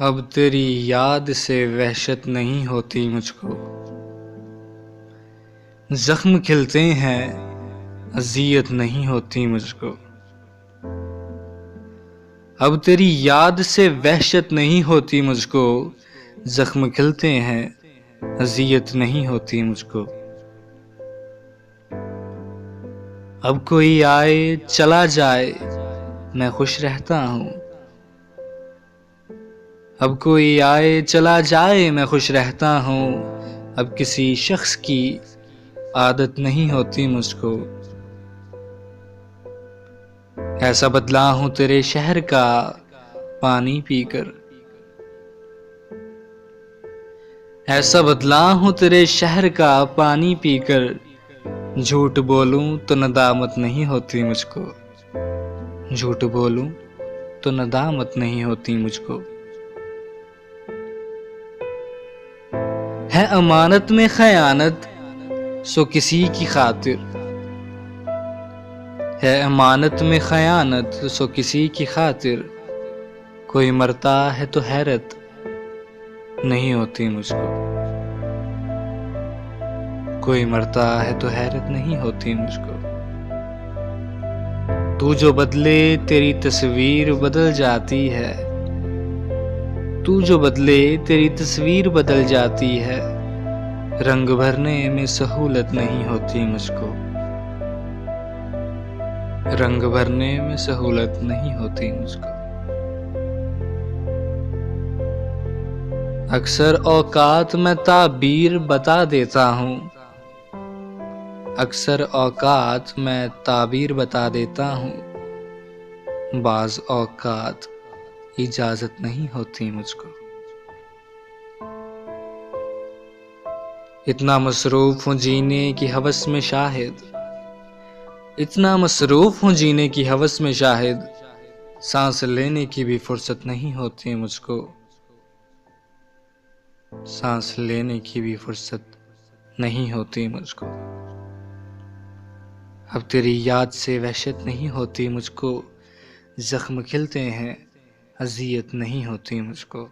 अब तेरी याद से वहशत नहीं होती मुझको। जख्म खिलते हैं, अज़ियत नहीं होती मुझको। अब तेरी याद से वहशत नहीं होती मुझको। जख्म खिलते हैं, अज़ियत नहीं होती मुझको। अब कोई आए चला जाए, मैं खुश रहता हूँ। अब कोई आए चला जाए, मैं खुश रहता हूँ। अब किसी शख्स की आदत नहीं होती मुझको। ऐसा बदला हूँ तेरे शहर का पानी पीकर। ऐसा बदला हूँ तेरे शहर का पानी पीकर। झूठ बोलूं तो नदामत नहीं होती मुझको। झूठ बोलूं तो नदामत नहीं होती मुझको। है अमानत में खयानत, सो किसी की खातिर। है अमानत में खयानत, सो किसी की खातिर। कोई मरता है तो हैरत नहीं होती मुझको। कोई मरता है तो हैरत नहीं होती मुझको। तू जो बदले तेरी तस्वीर बदल जाती है। तू जो बदले तेरी तस्वीर बदल जाती है। रंग भरने में सहूलत नहीं होती मुझको। रंग भरने में सहूलत नहीं होती मुझको। अक्सर औकात मैं ताबीर बता देता हूँ। अक्सर औकात मैं ताबीर बता देता हूँ। बाज़ औकात इजाज़त नहीं होती मुझको। इतना मसरूफ़ हूँ जीने की हवस में शाहिद। इतना मसरूफ़ हूँ जीने की हवस में शाहिद। सांस लेने की भी फुर्सत नहीं होती मुझको। सांस लेने की भी फुर्सत नहीं होती मुझको। अब तेरी याद से वहशत नहीं होती मुझको। जख्म खिलते हैं, अज़ियत नहीं होती मुझको।